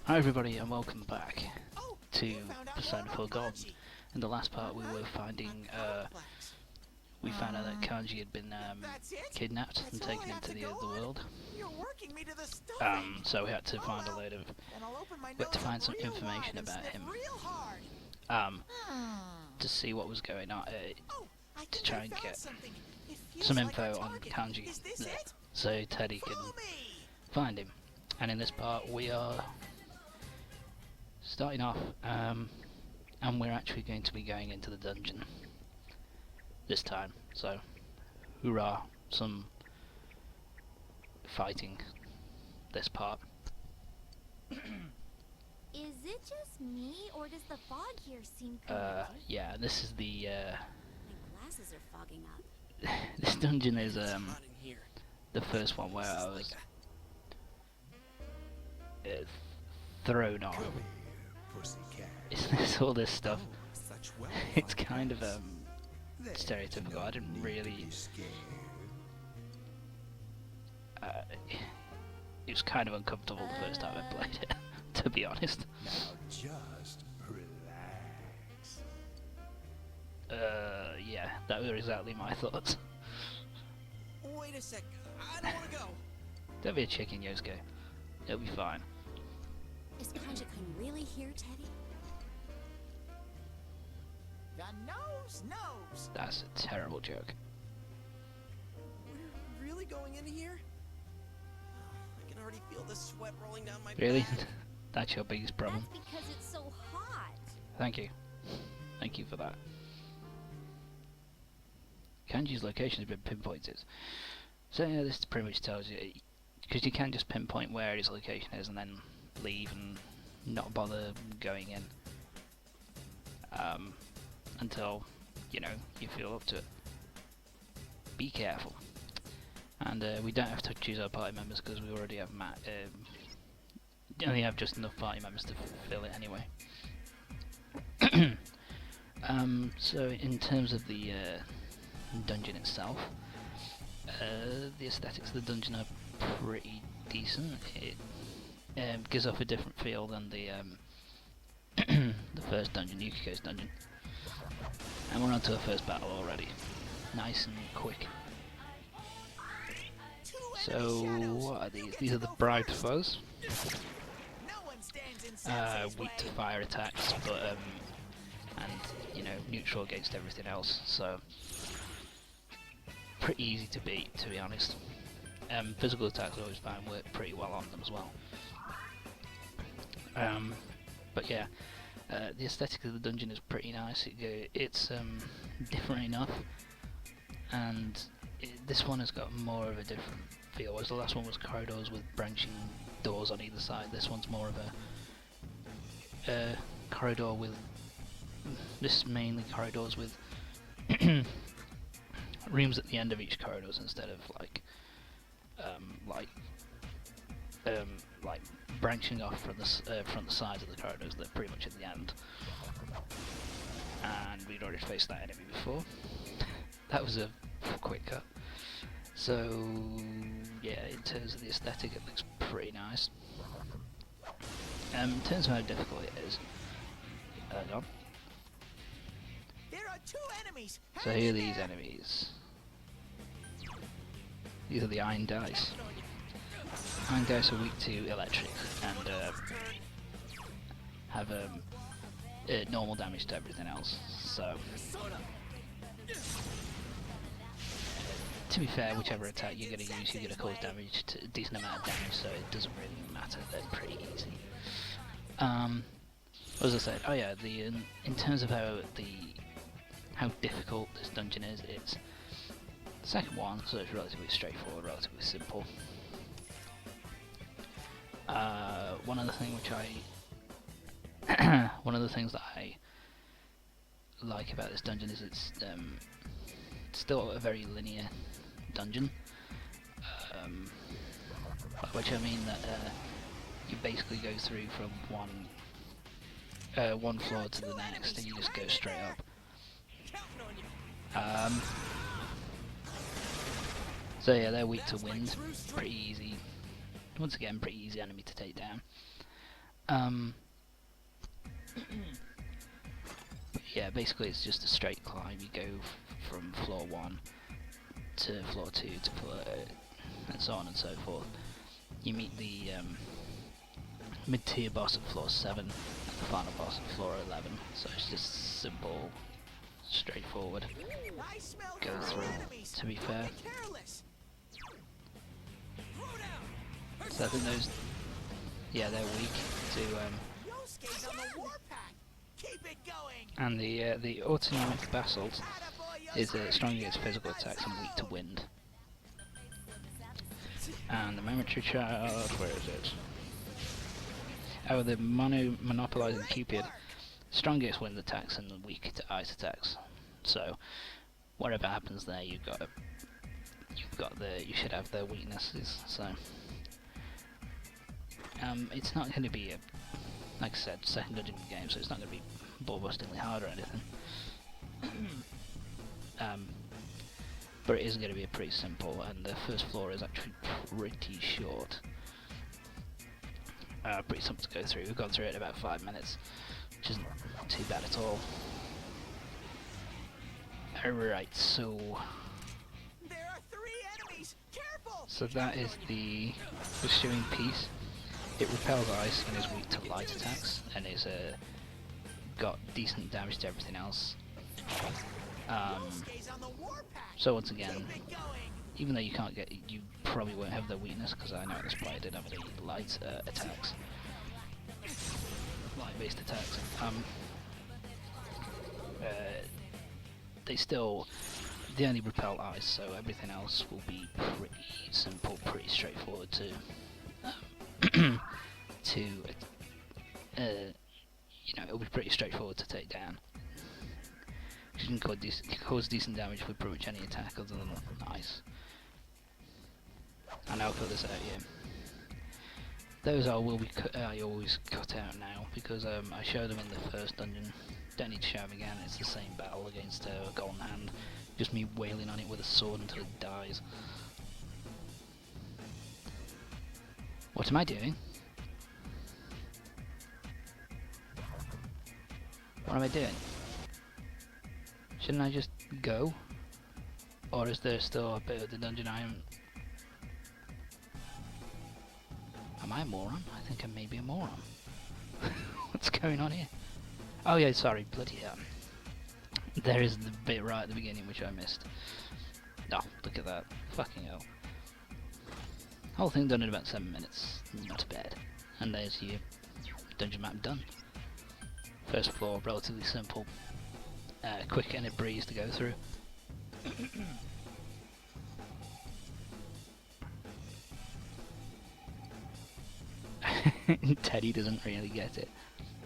Hi everybody and welcome back to Persona 4 Gold. In the last part we were finding, we found out that Kanji had been kidnapped and taken into the other world. So we had to find a load of, we had to find some information about him, to see what was going on, to try and get some info on Kanji, so Teddy can find him. And in this part we are starting off, and we're actually going to be going into the dungeon this time, so hoorah, some fighting this part. Is it just me, or does the fog here seem yeah, this is the, My glasses are fogging up. this dungeon is, the first one where I was thrown off. It's all this stuff. It's kind of stereotypical. I didn't really. It was kind of uncomfortable the first time I played it, to be honest. Now just relax. Yeah, that were exactly my thoughts. Wait a sec, I don't wanna go. Don't be a chicken, Yosuke. It'll be fine. Is Kanji-kun really here, Teddy? The nose knows. That's a terrible joke. We're really going in here? I can already feel the sweat rolling down my Really? back. That's your biggest problem? That's because it's so hot. Thank you. Thank you for that. Kanji's location has been pinpointed. So yeah, this pretty much tells you, because you can just pinpoint where his location is and then leave and not bother going in until, you know, you feel up to it. Be careful. And we don't have to choose our party members because we already have only have just enough party members to fill it anyway. So in terms of the dungeon itself, the aesthetics of the dungeon are pretty decent. It gives off a different feel than the the first dungeon, Yukiko's dungeon. And we're on to our first battle already. Nice and quick. So, what are these? These are the bribed foes. Weak to fire attacks, but and you know, neutral against everything else. So, pretty easy to beat, to be honest. Physical attacks always find work pretty well on them as well. But yeah, the aesthetic of the dungeon is pretty nice. It's different enough, and this one has got more of a different feel. Whereas the last one was corridors with branching doors on either side. This one's more of a corridor with. This is mainly corridors with rooms at the end of each corridors instead of like branching off from the sides of the corridors. They're pretty much at the end. And we'd already faced that enemy before. That was a quick cut. So yeah, in terms of the aesthetic, it looks pretty nice. In terms of how difficult it is, go on. There are two enemies. So here are these enemies. These are the iron dice. Iron dice are weak to electric and have normal damage to everything else. So, to be fair, whichever attack you're going to use, you're going to cause damage, to a decent amount of damage. So it doesn't really matter. They're pretty easy. As I said, oh yeah, in terms of how difficult this dungeon is, it's the second one, so it's relatively straightforward, relatively simple. One other thing one of the things that I like about this dungeon is it's still a very linear dungeon, by which I mean that you basically go through from one floor to the next, and you just go straight up. So yeah, they're weak to wind, pretty easy. Once again, pretty easy enemy to take down. Um, yeah, basically it's just a straight climb. You go from floor 1 to floor 2 to floor, and so on and so forth. You meet the mid-tier boss at floor 7 and the final boss at floor 11. So it's just simple, straightforward. I smell Go through, enemies. to be fair. Be careless. Throw down. So I think those, yeah, they're weak to, Yosuke's on the warpath. Keep it going. and the autonomic basalt Attaboy, is Yosuke. strong against physical attacks and weak to wind. And the momentary charge, where is it? Oh, the monopolizing Cupid, strong against wind attacks and weak to ice attacks. So whatever happens there, you should have their weaknesses. So it's not going to be like I said, second dungeon game, so it's not going to be ball-bustingly hard or anything. But it is going to be pretty simple, and the first floor is actually pretty short. Pretty simple to go through. We've gone through it in about 5 minutes, which isn't too bad at all. Alright, so There are 3 enemies. Careful. so that is the pursuing piece. It repels ice and is weak to light attacks, and is got decent damage to everything else. Yosuke's on the warpath. So once again, Keep it going. even though you probably won't have the weakness, because I know this player did have the light attacks, light-based attacks. They only repel ice, so everything else will be pretty simple, pretty straightforward to it'll be pretty straightforward to take down. You can cause decent damage with pretty much any attack other than ice. And I'll cut this out here. Those I always cut out now because I showed them in the first dungeon. Don't need to show them again. It's the same battle against a golden hand. Just me wailing on it with a sword until it dies. What am I doing? What am I doing? Shouldn't I just go? Or is there still a bit of the dungeon I am... Am I a moron? I think I may be a moron. What's going on here? Oh yeah, sorry, bloody hell. There is the bit right at the beginning which I missed. Oh, look at that. Fucking hell. Whole thing done in about 7 minutes. Not bad. And there's your dungeon map done. First floor, relatively simple. Quick and a breeze to go through. Teddy doesn't really get it.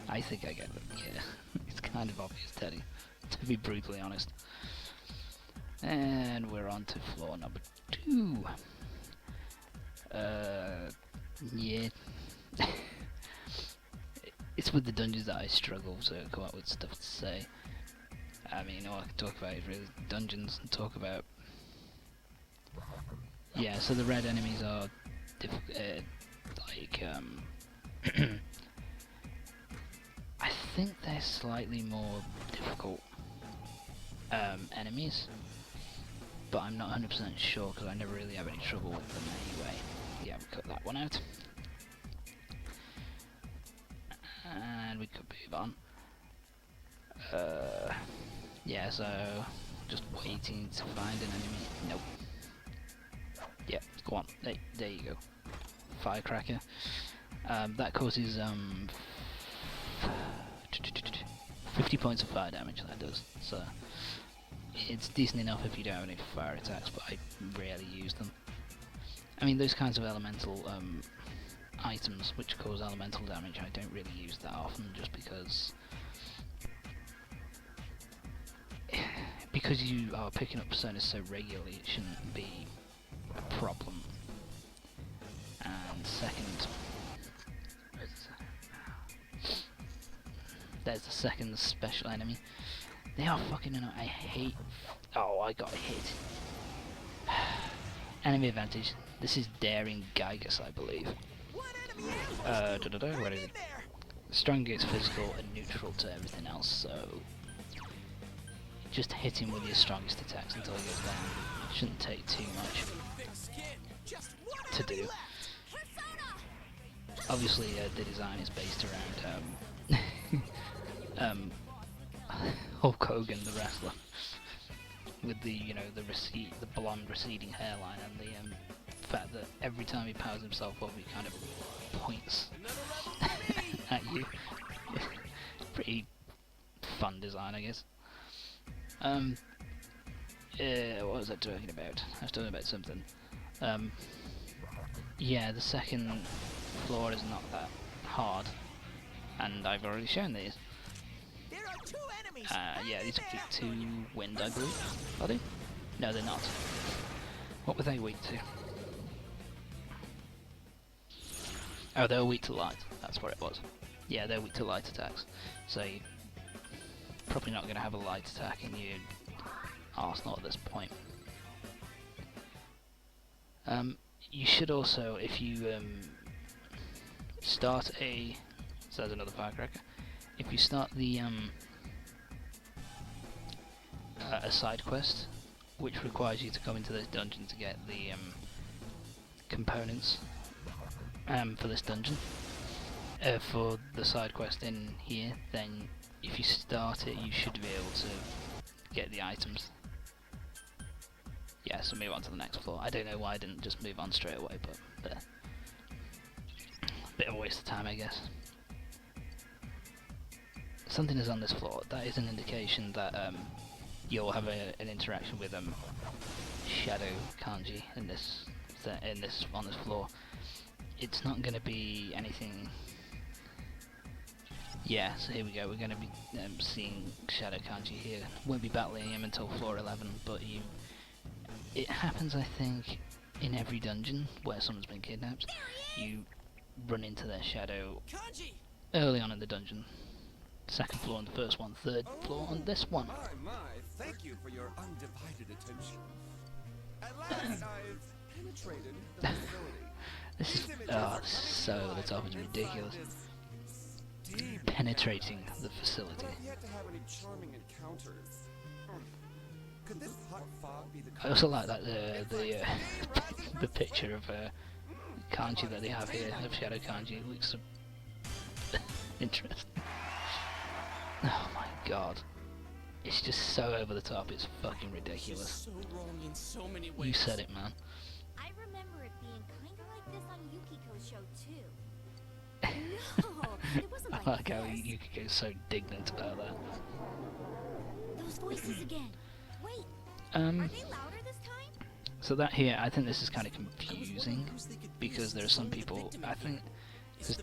I think I get it, yeah. It's kind of obvious, Teddy, to be brutally honest. And we're on to floor number 2. Yeah. It's with the dungeons that I struggle to come up with stuff to say. I mean, all I can talk about is really dungeons and talk about... Yeah, so the red enemies are I think they're slightly more difficult enemies, but I'm not 100% sure because I never really have any trouble with them anyway. Yeah, we cut that one out. And we could move on. Yeah, so just waiting to find an enemy. Nope. Yeah, go on. There you go. Firecracker. That causes 50 points of fire damage. That does. So it's decent enough if you don't have any fire attacks, but I rarely use them. I mean, those kinds of elemental items which cause elemental damage, I don't really use that often, just because you are picking up personas so regularly, it shouldn't be a problem. And second, there's the second special enemy. They are fucking annoying. I hate... Oh, I got hit. Enemy advantage. This is Daring Gygus, I believe. What enemy am I? Where is it? Strong is physical and neutral to everything else, so just hit him with your strongest attacks until he goes down. Shouldn't take too much to do. Obviously, the design is based around Hulk Hogan, the wrestler, with the the blonde receding hairline and the fact that every time he powers himself up, he kind of points at you. Pretty fun design, I guess. What was I talking about? I was talking about something. Yeah, the second floor is not that hard, and I've already shown these. There are 2 enemies. Yeah, these are weak to wind, I believe. Are they? No, they're not. What were they weak to? Oh, they're weak to light. That's what it was. Yeah, they're weak to light attacks. So you're probably not going to have a light attack in your arsenal at this point. You should also, if you start a... So there's another firecracker. If you start the a side quest, which requires you to come into this dungeon to get the components for this dungeon, for the side quest in here, then if you start it, you should be able to get the items. Yeah, so move on to the next floor. I don't know why I didn't just move on straight away, but bit of a waste of time, I guess. Something is on this floor. That is an indication that you'll have an interaction with Shadow Kanji in this on this floor. It's not going to be anything. Yeah, so here we go. We're going to be seeing Shadow Kanji here. Won't be battling him until floor 11, but it happens, I think, in every dungeon where someone's been kidnapped. You run into their shadow Kanji! early on in the dungeon. Second floor on the first one, third floor on this one. My, thank you for your undivided attention. At last, I've penetrated the facility. This is so over the top, it's ridiculous. Penetrating the facility. But I've yet to have any charming encounters. Could this hot fog be the I also like that the picture of Kanji that they have here, of Shadow Kanji. It looks so interesting. Oh my god. It's just so over the top, it's fucking ridiculous. So wrong in so many ways. You said it, man. I remember it being kinda like this on Yukiko's show too. No, it wasn't I like like how this. Yukiko's so indignant about that. Those voices again. Wait, Um, are they louder this time? so that here, I think this is kind of confusing, because there are some people, I think, because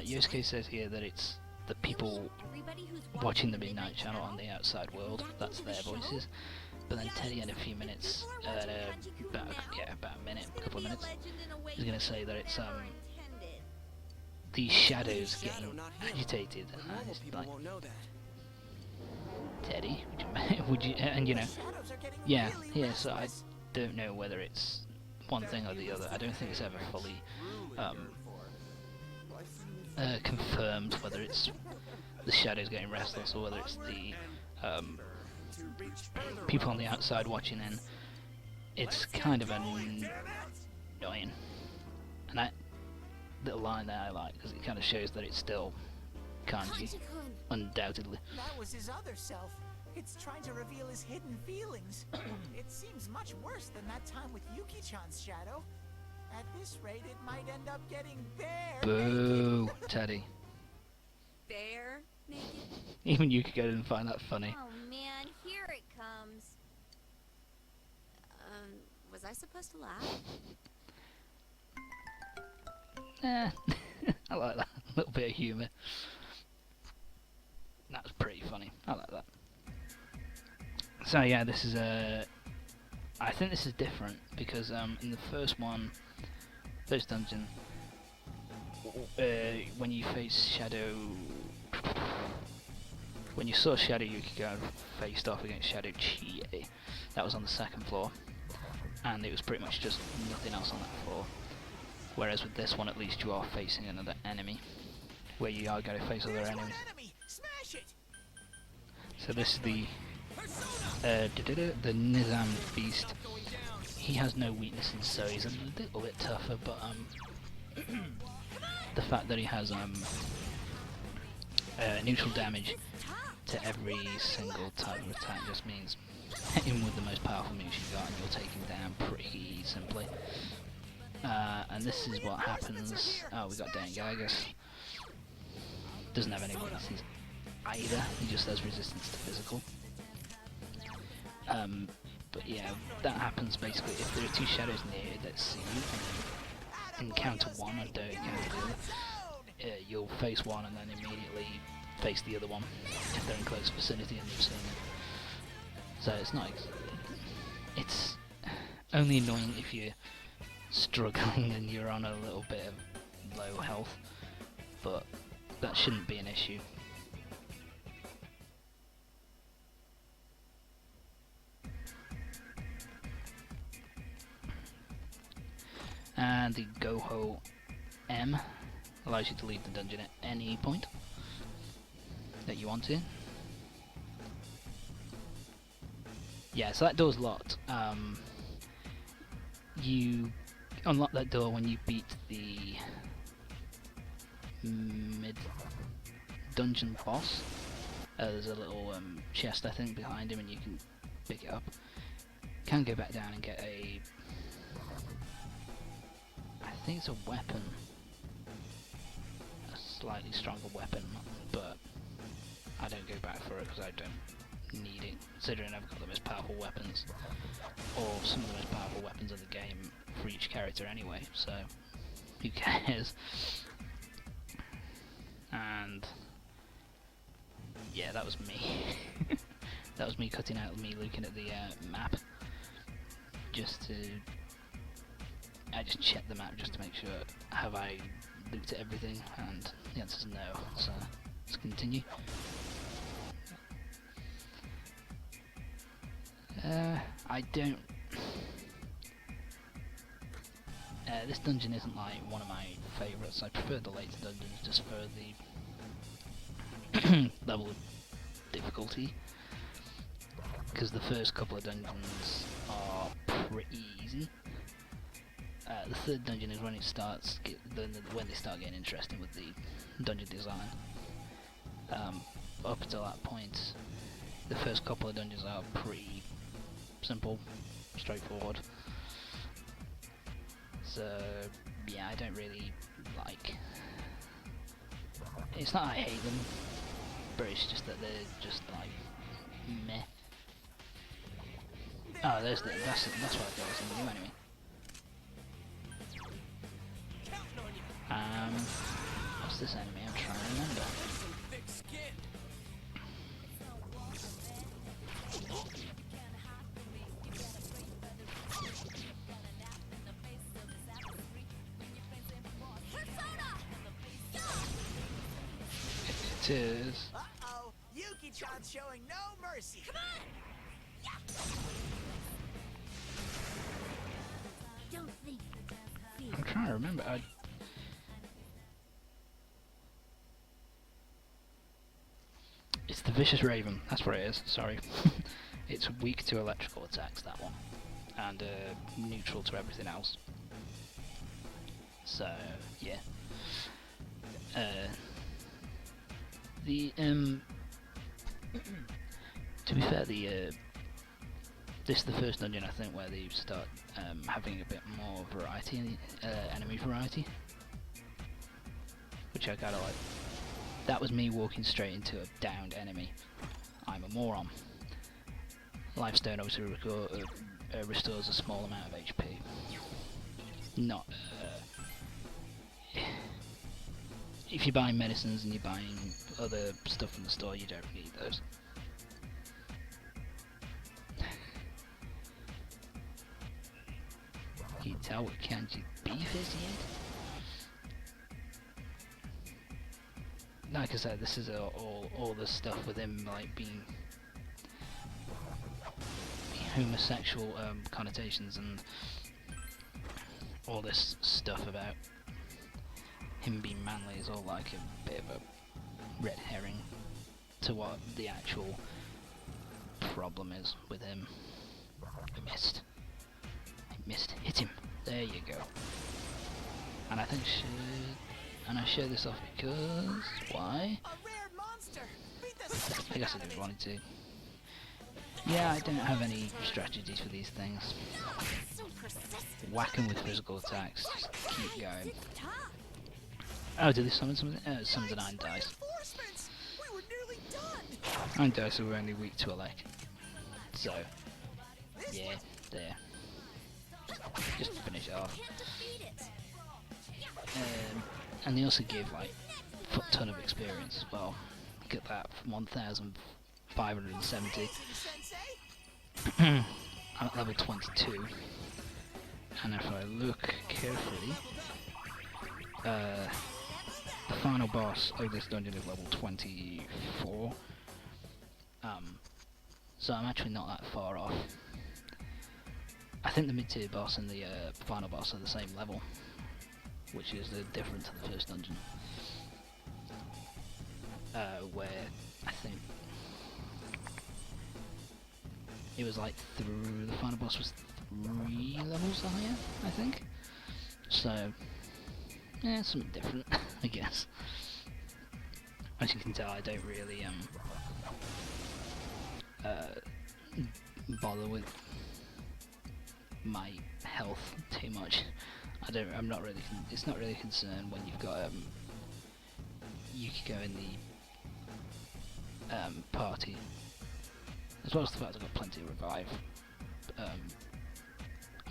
Yosuke says here that it's the people Everybody who's watching the Midnight Channel on the outside world, that's their voices. But then Teddy in a few minutes, about a minute, a couple of minutes, is going to say that it's these shadows getting agitated, and it's like, Teddy, would you, and you know, yeah, so I don't know whether it's one thing or the other. I don't think it's ever fully confirmed whether it's the shadows getting restless or whether it's the people on the outside watching in. It's kind of annoying, and that little line there I like, because it kind of shows that it's still Kanji, undoubtedly. That was his other self. It's trying to reveal his hidden feelings. It seems much worse than that time with Yuki-chan's shadow. At this rate, it might end up getting bare. Boo, Teddy. Bear naked? Even Yukiko didn't find that funny. Oh man, here it comes. Was I supposed to laugh? I like that. A little bit of humour. That was pretty funny. I like that. So yeah, this is I think this is different because in the first dungeon, when you face Shadow, when you saw Shadow Yukiko faced off against Shadow Chie, that was on the second floor, and it was pretty much just nothing else on that floor. Whereas with this one, at least you are facing another enemy. where you are going to face other There's one enemies. enemy. Smash it. So this is the the Nizam Beast. He has no weaknesses, so he's a little bit tougher, but the fact that he has neutral damage to every single type of attack just means hit him with the most powerful moves you got and you'll take him down pretty simply. And this is what happens. Oh, we got Dan Gygas. Doesn't have any weaknesses either, he just has resistance to physical. But yeah, that happens basically if there are two shadows near you that see you and you encounter one and don't encounter the other. You'll face one and then immediately face the other one if they're in close vicinity and you've seen them. So it's not. It's only annoying if you're struggling and you're on a little bit of low health, but that shouldn't be an issue. And the Goho M allows you to leave the dungeon at any point that you want to. Yeah, so that door's locked. You unlock that door when you beat the mid-dungeon boss. There's a little chest, I think, behind him, and you can pick it up. Can go back down and get a... I think it's a weapon. A slightly stronger weapon, but I don't go back for it because I don't need it, considering I've got the most powerful weapons, or some of the most powerful weapons in the game for each character anyway, so who cares? And yeah, that was me. That was me cutting out me looking at the map, just to... I just checked the map just to make sure, have I looked at everything, and the answer's no, so let's continue. I don't... this dungeon isn't like one of my favourites. I prefer the later dungeons just for the level of difficulty, because the first couple of dungeons are pretty easy. The third dungeon is when it starts, when they start getting interesting with the dungeon design. Up until that point, the first couple of dungeons are pretty simple, straightforward. So yeah, I don't really like... It's not I hate them, but it's just that they're just like meh. Oh, there's the... that's what I thought I was going to do anyway. What's this enemy? I'm trying to remember. It is... Uh-oh, Yuki-chan's showing no mercy. Come on! Don't think. Feel. I'm trying to remember. It's the Vicious Raven, that's what it is, sorry. It's weak to electrical attacks, that one. And neutral to everything else. So, yeah. To be fair, this is the first dungeon I think where they start having a bit more variety, enemy variety, which I kinda like. That was me walking straight into a downed enemy. I'm a moron. Lifestone obviously restores a small amount of HP. Not... if you're buying medicines and you're buying other stuff from the store, you don't need those. Can you tell what kind of beef is yet? Like I said, this is all the stuff with him like being homosexual connotations and all this stuff about him being manly is all like a bit of a red herring to what the actual problem is with him. I missed. Hit him. There you go. And I think I share this off because why? A rare monster. Beat the I guess I didn't want to. Yeah, I don't have any strategies for these things. So persistent. Whack him with physical attacks. Just keep going. It's tough. Oh, did they summon something? Summoned 9 dice. reinforcements. We were nearly done. 9 dice are only weak to elect. So, yeah, there. Just finish it off. Can't defeat it. And they also give like a foot ton of experience as well. Look at that, 1,570. I'm at level 22. And if I look carefully, the final boss of this dungeon is level 24. So I'm actually not that far off. I think the mid-tier boss and the final boss are the same level, which is the difference to the first dungeon. Where I think it was like the final boss was 3 levels higher, I think. So, yeah, something different, I guess. As you can tell, I don't really bother with my health too much. I'm not really. It's not really a concern when you've got Yukiko in the party, as well as the fact I've got plenty of revive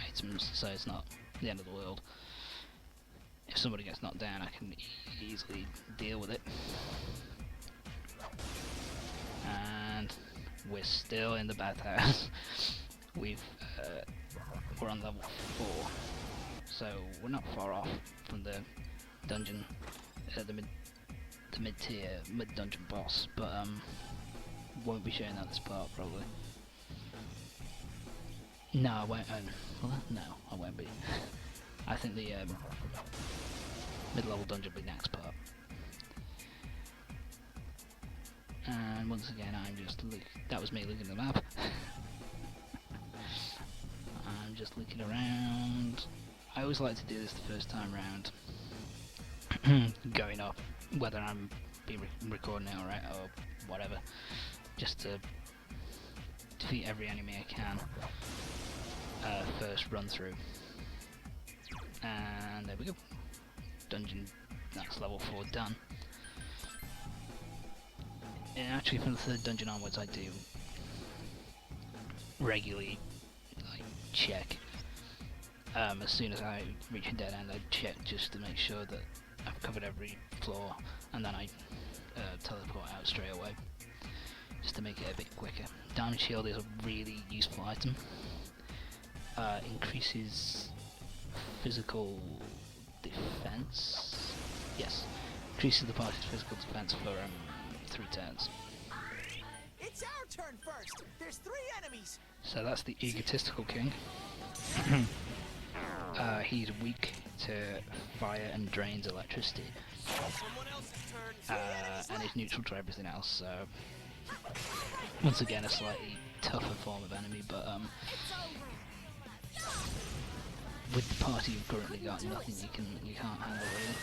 items, so it's not the end of the world. If somebody gets knocked down, I can easily deal with it. And we're still in the bathhouse. We're on level 4, so we're not far off from the dungeon, the mid-tier, mid-dungeon boss, but won't be showing that this part probably. No, I won't. Well, no, I won't be. I think the mid-level dungeon will be next part. And once again, that was me looking at the map. I'm just looking around. I always like to do this the first time round. Going up, whether I'm recording it or whatever, just to defeat every enemy I can. First run through. And there we go. Dungeon, that's level 4 done. And actually from the 3rd dungeon onwards I do regularly check. As soon as I reach a dead end I check just to make sure that I've covered every floor, and then I teleport out straight away just to make it a bit quicker. Diamond Shield is a really useful item. Increases physical defense. Yes, increases the party's physical defense for 3 turns. It's our turn first. There's 3 enemies. So that's the egotistical king. He's weak to fire and drains electricity. And is neutral to everything else, so once again a slightly tougher form of enemy, but with the party you've currently got, nothing you can't handle really.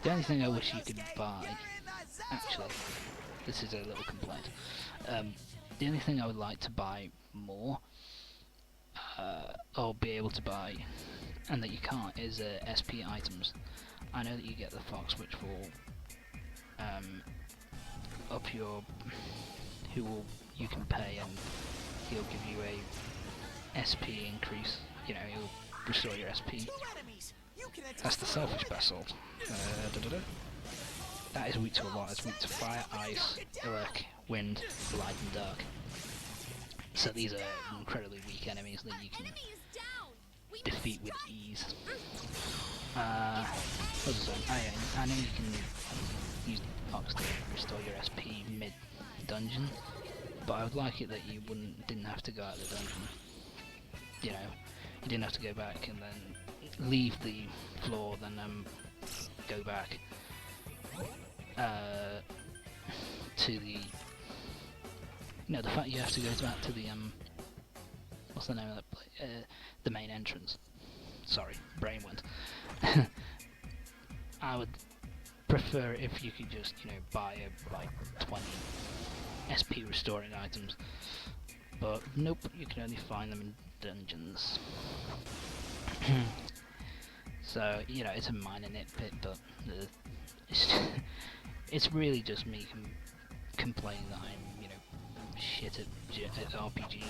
The only thing I wish you could buy, actually, this is a little complaint. The only thing I would like to buy more, or be able to buy, and that you can't, is SP items. I know that you get the fox, which will up your you can pay, and he'll give you a SP increase. You know, he'll restore your SP. That's the selfish basalt. That is weak to a lot. It's weak to fire, ice, elec, wind, light, and dark. So these are incredibly weak enemies that you can defeat with ease. What's this one? I know you can use the fox to restore your SP mid-dungeon, but I would like it that you didn't have to go out of the dungeon. You know, You didn't have to go back and then leave the floor, then go back to the. No, the fact you have to go back to the what's the name of that place? The main entrance. Sorry, brain went. I would prefer if you could just, you know, buy like 20 SP restoring items, but nope, you can only find them in dungeons. So, you know, it's a minor nitpick, but it's really just me complaining that I'm, you know, shit at RPGs.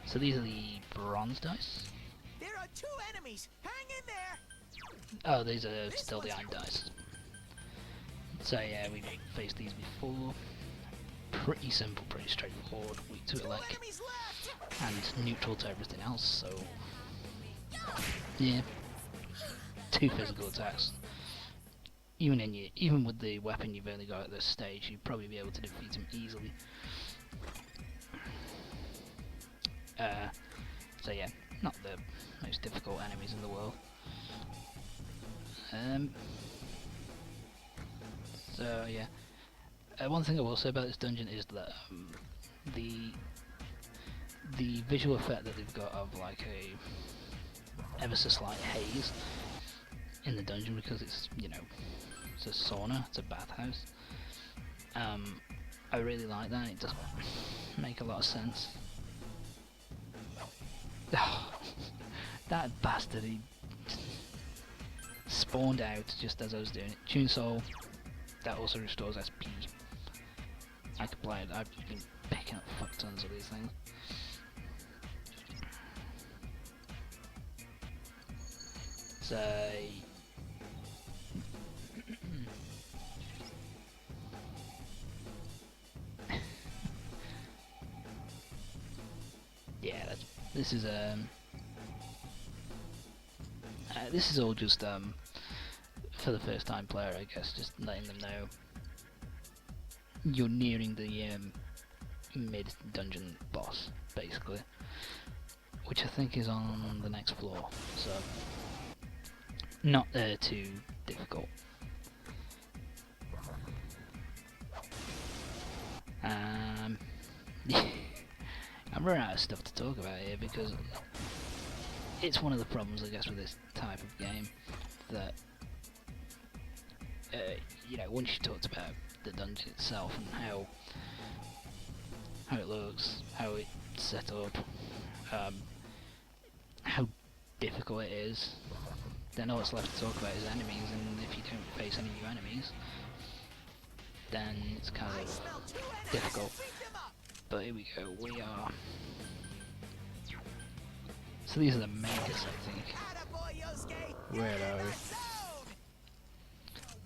So these are the bronze dice. There are 2 enemies. Hang in there. Oh, these are still the iron dice. So yeah, we've faced these before. Pretty simple, pretty straightforward. Weak to it, 2 like, enemies left. and neutral to everything else. So yeah, 2 physical attacks. Even with the weapon you've only got at this stage, you'd probably be able to defeat him easily. So yeah, not the most difficult enemies in the world. So yeah, one thing I will say about this dungeon is that the visual effect that they've got of like a ever so slight haze in the dungeon, because it's, you know, it's a sauna, it's a bathhouse. I really like that. It does make a lot of sense. That bastard, he spawned out just as I was doing it. Chainsaw, that also restores SP. I could play it. I've been picking up fuck tons of these things. So yeah, this is all just for the first time player, I guess, just letting them know you're nearing the mid dungeon boss, basically, which I think is on the next floor, so not too difficult. I'm running out of stuff to talk about here, because it's one of the problems, I guess, with this type of game, that you know, once you talked about the dungeon itself and how it looks, how it's set up, how difficult it is, then all that's left to talk about is enemies, and if you don't face any new enemies, then it's kind of difficult. But here we go, we are... So these are the Magus, I think. Where are we?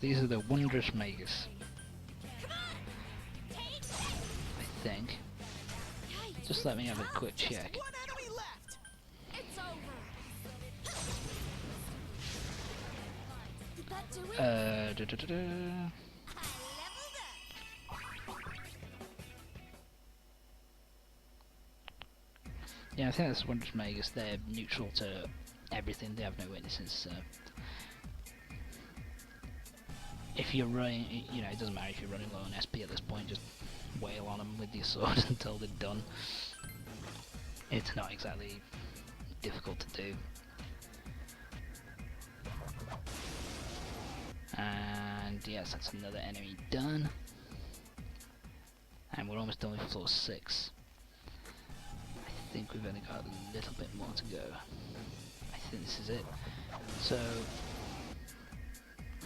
These are the Wondrous Magus, I think. Just let me have a quick check. It's over. Did that do it? Da-da-da-da. I leveled up. Yeah, I think that's Wondrous Magus. They're neutral to everything. They have no weaknesses. If you're running, you know, it doesn't matter if you're running low on SP at this point. Just wail on them with your sword until they're done. It's not exactly difficult to do. And yes, that's another enemy done. And we're almost done with floor 6. I think we've only got a little bit more to go. I think this is it. So,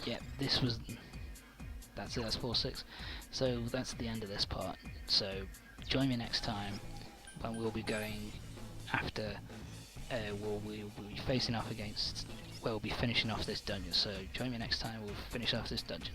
yeah, that's it, that's floor 6. So that's the end of this part. So join me next time when we'll be going after, we'll be facing off against, well, we'll be finishing off this dungeon. So join me next time, we'll finish off this dungeon.